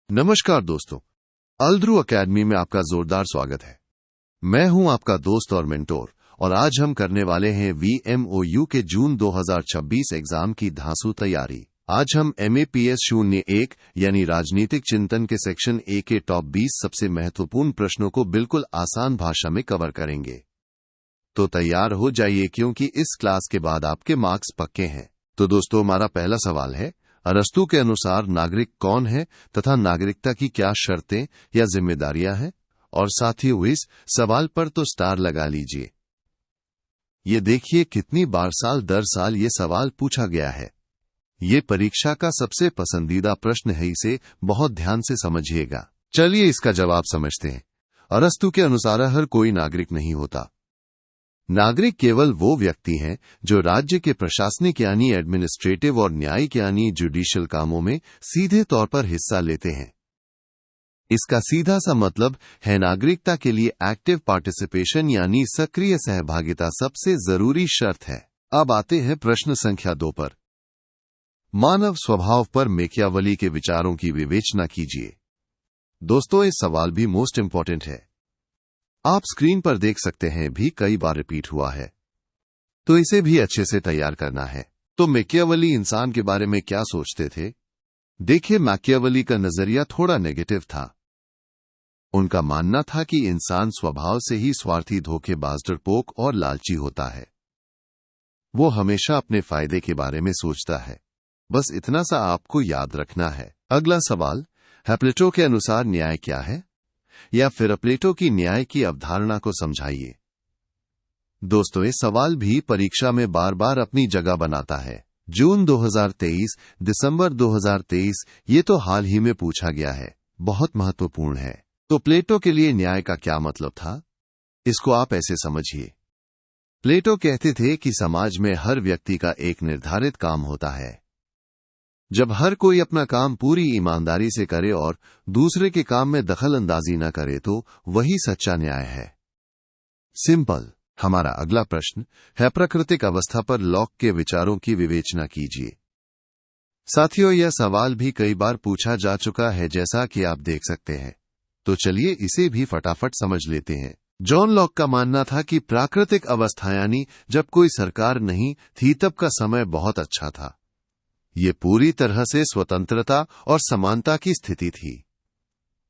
नमस्कार दोस्तों, अलध्रुव एकेडमी में आपका जोरदार स्वागत है। मैं हूं आपका दोस्त और मेंटोर और आज हम करने वाले हैं VMOU के जून 2026 एग्जाम की धांसू तैयारी। आज हम MAPS 01 यानी राजनीतिक चिंतन के सेक्शन A के टॉप 20 सबसे महत्वपूर्ण प्रश्नों को बिल्कुल आसान भाषा में कवर करेंगे। तो तैयार हो जाइए क्योंकि इस क्लास के बाद आपके मार्क्स पक्के हैं। तो दोस्तों, हमारा पहला सवाल है, अरस्तू के अनुसार नागरिक कौन है तथा नागरिकता की क्या शर्तें या जिम्मेदारियां हैं। और साथियों, इस सवाल पर तो स्टार लगा लीजिए। ये देखिए कितनी बार साल दर साल ये सवाल पूछा गया है। ये परीक्षा का सबसे पसंदीदा प्रश्न है, इसे बहुत ध्यान से समझिएगा। चलिए इसका जवाब समझते हैं। अरस्तू के अनुसार हर कोई नागरिक नहीं होता। नागरिक केवल वो व्यक्ति हैं जो राज्य के प्रशासनिक यानी एडमिनिस्ट्रेटिव और न्यायिक यानी जुडिशियल कामों में सीधे तौर पर हिस्सा लेते हैं। इसका सीधा सा मतलब है नागरिकता के लिए एक्टिव पार्टिसिपेशन यानी सक्रिय सहभागिता सबसे जरूरी शर्त है। अब आते हैं प्रश्न संख्या 2 पर। मानव स्वभाव पर मैकियावेली के विचारों की विवेचना कीजिए। दोस्तों, ये सवाल भी मोस्ट इंपॉर्टेंट है। आप स्क्रीन पर देख सकते हैं, भी कई बार रिपीट हुआ है, तो इसे भी अच्छे से तैयार करना है। तो मैकियावेली इंसान के बारे में क्या सोचते थे? देखिए, मैकियावेली का नजरिया थोड़ा नेगेटिव था। उनका मानना था कि इंसान स्वभाव से ही स्वार्थी, धोखेबाज, डरपोक और लालची होता है। वो हमेशा अपने फायदे के बारे में सोचता है। बस इतना सा आपको याद रखना है। अगला सवाल है, प्लेटो के अनुसार न्याय क्या है? या फिर प्लेटो की न्याय की अवधारणा को समझाइए। दोस्तों, ये सवाल भी परीक्षा में बार बार अपनी जगह बनाता है। जून 2023, दिसंबर 2023, ये तो हाल ही में पूछा गया है, बहुत महत्वपूर्ण है। तो प्लेटो के लिए न्याय का क्या मतलब था? इसको आप ऐसे समझिए। प्लेटो कहते थे कि समाज में हर व्यक्ति का एक निर्धारित काम होता है। जब हर कोई अपना काम पूरी ईमानदारी से करे और दूसरे के काम में दखल अंदाजी न करे, तो वही सच्चा न्याय है। सिंपल। हमारा अगला प्रश्न है, प्राकृतिक अवस्था पर लॉक के विचारों की विवेचना कीजिए। साथियों, यह सवाल भी कई बार पूछा जा चुका है, जैसा कि आप देख सकते हैं। तो चलिए इसे भी फटाफट समझ लेते हैं। जॉन लॉक का मानना था कि प्राकृतिक अवस्था यानी जब कोई सरकार नहीं थी, तब का समय बहुत अच्छा था। ये पूरी तरह से स्वतंत्रता और समानता की स्थिति थी।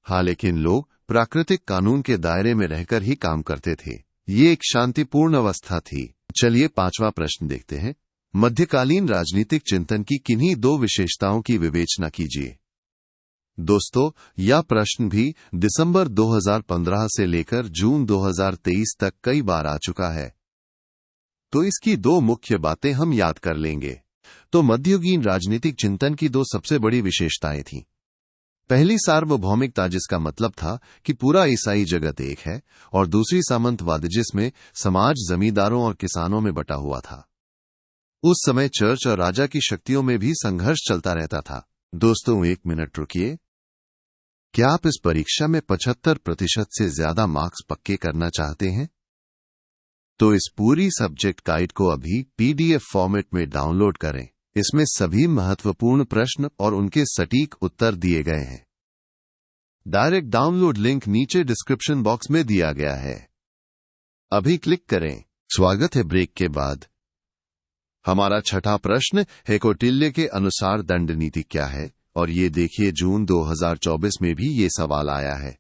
हाँ, लेकिन लोग प्राकृतिक कानून के दायरे में रहकर ही काम करते थे। ये एक शांतिपूर्ण अवस्था थी। चलिए 5वां प्रश्न देखते हैं। मध्यकालीन राजनीतिक चिंतन की किन्हीं 2 विशेषताओं की विवेचना कीजिए। दोस्तों, यह प्रश्न भी दिसंबर 2015 से लेकर जून 2023 तक कई बार आ चुका है, तो इसकी 2 मुख्य बातें हम याद कर लेंगे। तो मध्ययुगीन राजनीतिक चिंतन की 2 सबसे बड़ी विशेषताएं थीं। पहली सार्वभौमिकता, जिसका मतलब था कि पूरा ईसाई जगत एक है, और दूसरी सामंतवाद, जिसमें समाज जमींदारों और किसानों में बटा हुआ था। उस समय चर्च और राजा की शक्तियों में भी संघर्ष चलता रहता था। दोस्तों, 1 मिनट रुकिए। क्या आप इस परीक्षा में 75% से ज्यादा मार्क्स पक्के करना चाहते हैं? तो इस पूरी सब्जेक्ट गाइड को अभी PDF फॉर्मेट में डाउनलोड करें। इसमें सभी महत्वपूर्ण प्रश्न और उनके सटीक उत्तर दिए गए हैं। डायरेक्ट डाउनलोड लिंक नीचे डिस्क्रिप्शन बॉक्स में दिया गया है, अभी क्लिक करें। स्वागत है ब्रेक के बाद। हमारा 6ठा प्रश्न है, कौटिल्य के अनुसार दंड नीति क्या है? और ये देखिए, जून 2024 में भी ये सवाल आया है।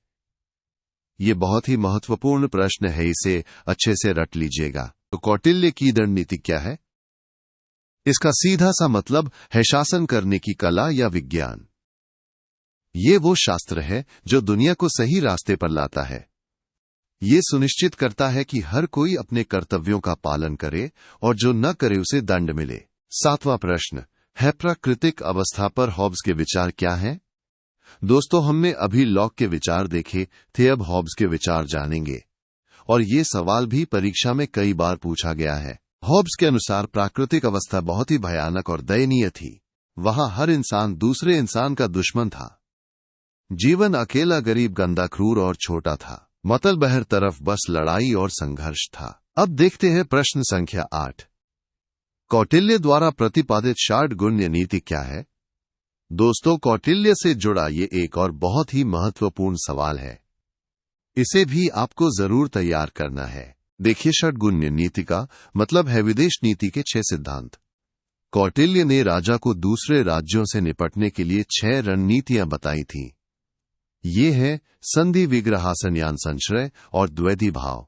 ये बहुत ही महत्वपूर्ण प्रश्न है, इसे अच्छे से रट लीजिएगा। तो कौटिल्य की दंड नीति क्या है? इसका सीधा सा मतलब है शासन करने की कला या विज्ञान। ये वो शास्त्र है जो दुनिया को सही रास्ते पर लाता है। ये सुनिश्चित करता है कि हर कोई अपने कर्तव्यों का पालन करे और जो न करे उसे दंड मिले। 7वां प्रश्न है, प्राकृतिक अवस्था पर हॉब्स के विचार क्या हैं? दोस्तों, हमने अभी लॉक के विचार देखे थे, अब हॉब्स के विचार जानेंगे। और ये सवाल भी परीक्षा में कई बार पूछा गया है। हॉब्स के अनुसार प्राकृतिक अवस्था बहुत ही भयानक और दयनीय थी। वहां हर इंसान दूसरे इंसान का दुश्मन था। जीवन अकेला, गरीब, गंदा, क्रूर और छोटा था। मतलब हर तरफ बस लड़ाई और संघर्ष था। अब देखते हैं प्रश्न संख्या 8। कौटिल्य द्वारा प्रतिपादित षाड्गुण्य नीति क्या है? दोस्तों, कौटिल्य से जुड़ा ये एक और बहुत ही महत्वपूर्ण सवाल है। इसे भी आपको जरूर तैयार करना है। देखिए, षड्गुण्य नीति का मतलब है विदेश नीति के 6 सिद्धांत। कौटिल्य ने राजा को दूसरे राज्यों से निपटने के लिए 6 रणनीतियां बताई थीं। ये है संधि, विग्रहासन्यान, संश्रय और द्वैधी भाव।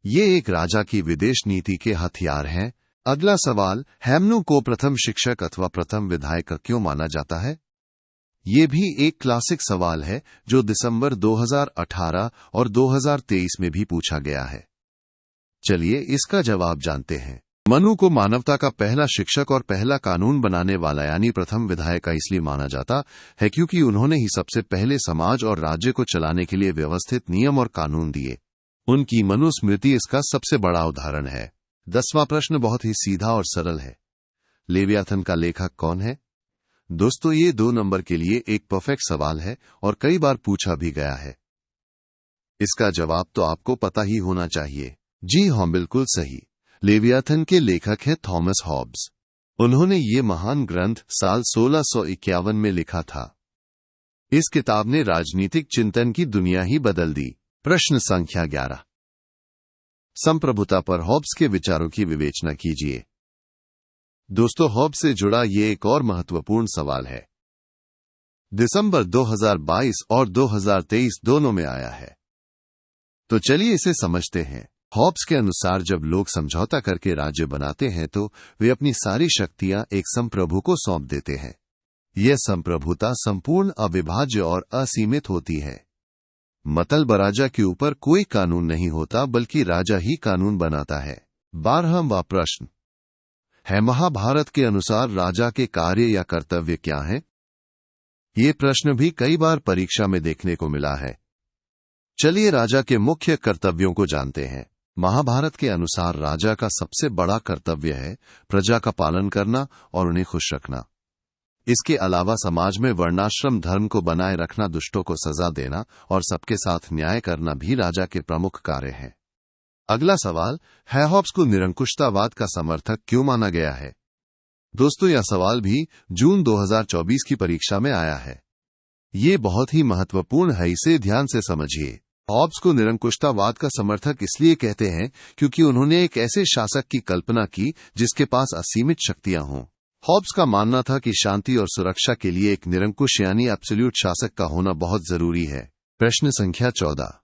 ये एक राजा की विदेश नीति के हथियार हैं। अगला सवाल, हेमनु को प्रथम शिक्षक अथवा प्रथम विधायक क्यों माना जाता है? ये भी एक क्लासिक सवाल है जो दिसंबर 2018 और 2023 में भी पूछा गया है। चलिए इसका जवाब जानते हैं। मनु को मानवता का पहला शिक्षक और पहला कानून बनाने वाला यानी प्रथम विधायक का इसलिए माना जाता है क्योंकि उन्होंने ही सबसे पहले समाज और राज्य को चलाने के लिए व्यवस्थित नियम और कानून दिए। उनकी मनुस्मृति इसका सबसे बड़ा उदाहरण है। 10वां प्रश्न बहुत ही सीधा और सरल है। लेवियाथन का लेखक कौन है? दोस्तों, ये 2 नंबर के लिए एक परफेक्ट सवाल है और कई बार पूछा भी गया है। इसका जवाब तो आपको पता ही होना चाहिए। जी हां, बिल्कुल सही। लेवियाथन के लेखक हैं थॉमस हॉब्स। उन्होंने ये महान ग्रंथ साल 1651 में लिखा था। इस किताब ने राजनीतिक चिंतन की दुनिया ही बदल दी। प्रश्न संख्या 11, संप्रभुता पर हॉब्स के विचारों की विवेचना कीजिए। दोस्तों, हॉब्स से जुड़ा ये एक और महत्वपूर्ण सवाल है। दिसंबर 2022 और 2023 दोनों में आया है। तो चलिए इसे समझते हैं। हॉब्स के अनुसार जब लोग समझौता करके राज्य बनाते हैं तो वे अपनी सारी शक्तियां एक संप्रभु को सौंप देते हैं। यह संप्रभुता संपूर्ण, अविभाज्य और असीमित होती है। मतलब राजा के ऊपर कोई कानून नहीं होता बल्कि राजा ही कानून बनाता है। 12वां प्रश्न है, महाभारत के अनुसार राजा के कार्य या कर्तव्य क्या हैं? ये प्रश्न भी कई बार परीक्षा में देखने को मिला है। चलिए राजा के मुख्य कर्तव्यों को जानते हैं। महाभारत के अनुसार राजा का सबसे बड़ा कर्तव्य है प्रजा का पालन करना और उन्हें खुश रखना। इसके अलावा समाज में वर्णाश्रम धर्म को बनाए रखना, दुष्टों को सजा देना और सबके साथ न्याय करना भी राजा के प्रमुख कार्य हैं। अगला सवाल है, हॉब्स को निरंकुशतावाद का समर्थक क्यों माना गया है? दोस्तों, यह सवाल भी जून 2024 की परीक्षा में आया है। ये बहुत ही महत्वपूर्ण है, इसे ध्यान से समझिए। हॉब्स को निरंकुशतावाद का समर्थक इसलिए कहते हैं क्योंकि उन्होंने एक ऐसे शासक की कल्पना की जिसके पास असीमित शक्तियां हों। हॉब्स का मानना था कि शांति और सुरक्षा के लिए एक निरंकुश यानी एब्सोल्यूट शासक का होना बहुत जरूरी है। प्रश्न संख्या 14,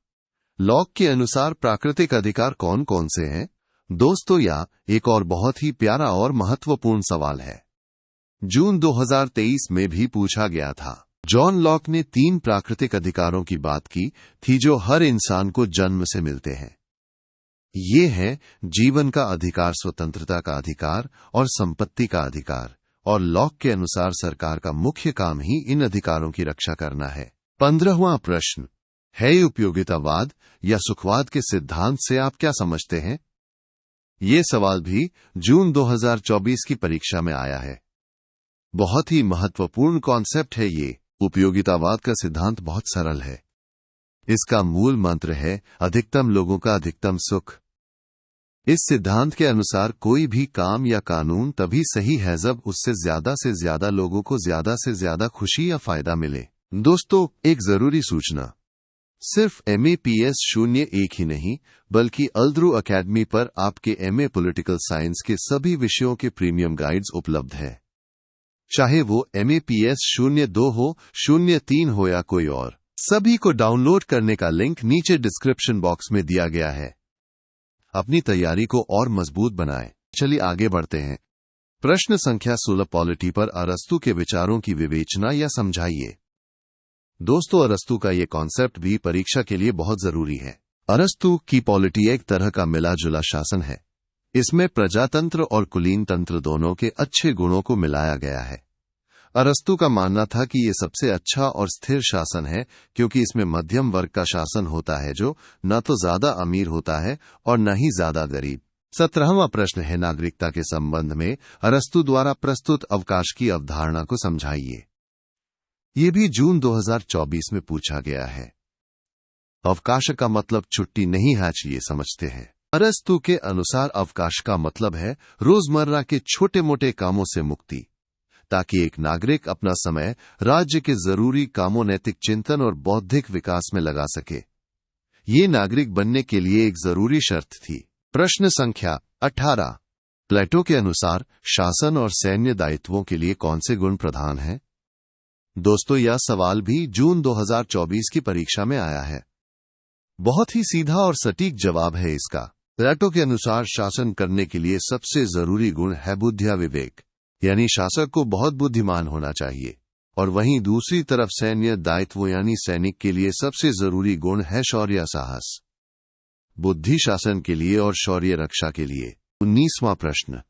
लॉक के अनुसार प्राकृतिक अधिकार कौन कौन से हैं? दोस्तों, यह एक और बहुत ही प्यारा और महत्वपूर्ण सवाल है। जून 2023 में भी पूछा गया था। जॉन लॉक ने 3 प्राकृतिक अधिकारों की बात की थी जो हर इंसान को जन्म से मिलते हैं। ये है जीवन का अधिकार, स्वतंत्रता का अधिकार और संपत्ति का अधिकार। और लॉक के अनुसार सरकार का मुख्य काम ही इन अधिकारों की रक्षा करना है। 15वां प्रश्न है, उपयोगितावाद या सुखवाद के सिद्धांत से आप क्या समझते हैं? ये सवाल भी जून 2024 की परीक्षा में आया है। बहुत ही महत्वपूर्ण कॉन्सेप्ट है ये। उपयोगितावाद का सिद्धांत बहुत सरल है। इसका मूल मंत्र है अधिकतम लोगों का अधिकतम सुख। इस सिद्धांत के अनुसार कोई भी काम या कानून तभी सही है जब उससे से ज्यादा लोगों को ज्यादा से ज्यादा खुशी या फायदा मिले। दोस्तों, एक जरूरी सूचना, सिर्फ MAPS 01 ही नहीं बल्कि अल्द्रू अकेडमी पर आपके MA पॉलिटिकल साइंस के सभी विषयों के प्रीमियम गाइड्स उपलब्ध है। चाहे वो MAPS 02 हो, 03 हो या कोई और, सभी को डाउनलोड करने का लिंक नीचे डिस्क्रिप्शन बॉक्स में दिया गया है। अपनी तैयारी को और मजबूत बनाएं। चलिए आगे बढ़ते हैं। प्रश्न संख्या 16, पॉलिटी पर अरस्तु के विचारों की विवेचना या समझाइए। दोस्तों, अरस्तु का ये कॉन्सेप्ट भी परीक्षा के लिए बहुत जरूरी है। अरस्तु की पॉलिटी एक तरह का मिला जुला शासन है। इसमें प्रजातंत्र और कुलीन तंत्र दोनों के अच्छे गुणों को मिलाया गया है। अरस्तु का मानना था कि ये सबसे अच्छा और स्थिर शासन है क्योंकि इसमें मध्यम वर्ग का शासन होता है जो न तो ज्यादा अमीर होता है और न ही ज्यादा गरीब। 17वां प्रश्न है, नागरिकता के संबंध में अरस्तु द्वारा प्रस्तुत अवकाश की अवधारणा को समझाइए। ये भी जून 2024 में पूछा गया है। अवकाश का मतलब छुट्टी नहीं है, ये समझते हैं। अरस्तु के अनुसार अवकाश का मतलब है रोजमर्रा के छोटे मोटे कामों से मुक्ति, ताकि एक नागरिक अपना समय राज्य के जरूरी कामों, नैतिक चिंतन और बौद्धिक विकास में लगा सके। ये नागरिक बनने के लिए एक जरूरी शर्त थी। प्रश्न संख्या 18। प्लेटो के अनुसार शासन और सैन्य दायित्वों के लिए कौन से गुण प्रधान हैं? दोस्तों, यह सवाल भी जून 2024 की परीक्षा में आया है। बहुत ही सीधा और सटीक जवाब है इसका। प्लेटो के अनुसार शासन करने के लिए सबसे जरूरी गुण है बुद्धिया विवेक, यानी शासक को बहुत बुद्धिमान होना चाहिए। और वहीं दूसरी तरफ सैन्य दायित्व यानी सैनिक के लिए सबसे जरूरी गुण है शौर्य, साहस। बुद्धि शासन के लिए और शौर्य रक्षा के लिए। 19वां प्रश्न।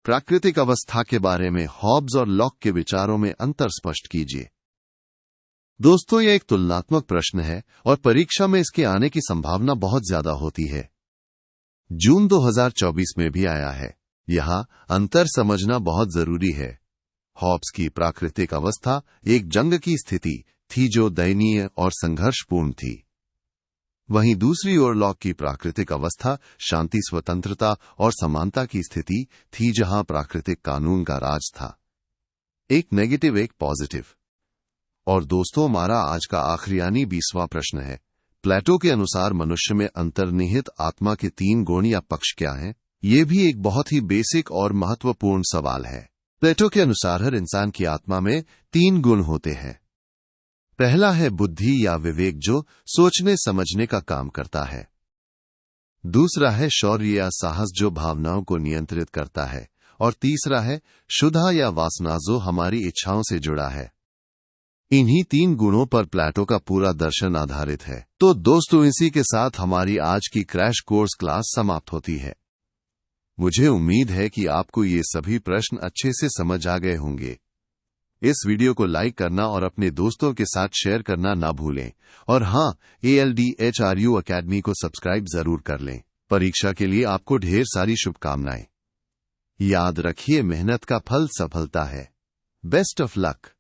प्राकृतिक अवस्था के बारे में हॉब्स और लॉक के विचारों में अंतर स्पष्ट कीजिए। दोस्तों, यह एक तुलनात्मक प्रश्न है और परीक्षा में इसके आने की संभावना बहुत ज्यादा होती है। जून 2024 में भी आया है। यहां अंतर समझना बहुत जरूरी है। हॉब्स की प्राकृतिक अवस्था एक जंग की स्थिति थी जो दयनीय और संघर्षपूर्ण थी। वहीं दूसरी ओर लॉक की प्राकृतिक अवस्था शांति, स्वतंत्रता और समानता की स्थिति थी, जहां प्राकृतिक कानून का राज था। एक नेगेटिव, एक पॉजिटिव। और दोस्तों, हमारा आज का आखिरी यानी 20वां प्रश्न है। प्लेटो के अनुसार मनुष्य में अंतर्निहित आत्मा के 3 गुण या पक्ष क्या हैं? ये भी एक बहुत ही बेसिक और महत्वपूर्ण सवाल है। प्लेटो के अनुसार हर इंसान की आत्मा में 3 गुण होते हैं। पहला है बुद्धि या विवेक, जो सोचने समझने का काम करता है। दूसरा है शौर्य या साहस, जो भावनाओं को नियंत्रित करता है। और तीसरा है शुद्धा या वासना, जो हमारी इच्छाओं से जुड़ा है। इन्हीं 3 गुणों पर प्लेटो का पूरा दर्शन आधारित है। तो दोस्तों, इसी के साथ हमारी आज की क्रैश कोर्स क्लास समाप्त होती है। मुझे उम्मीद है कि आपको ये सभी प्रश्न अच्छे से समझ आ गए होंगे। इस वीडियो को लाइक करना और अपने दोस्तों के साथ शेयर करना ना भूलें। और हां, ALDHRU अकेडमी को सब्सक्राइब जरूर कर लें। परीक्षा के लिए आपको ढेर सारी शुभकामनाएं। याद रखिए, मेहनत का फल सफलता है। Best of luck.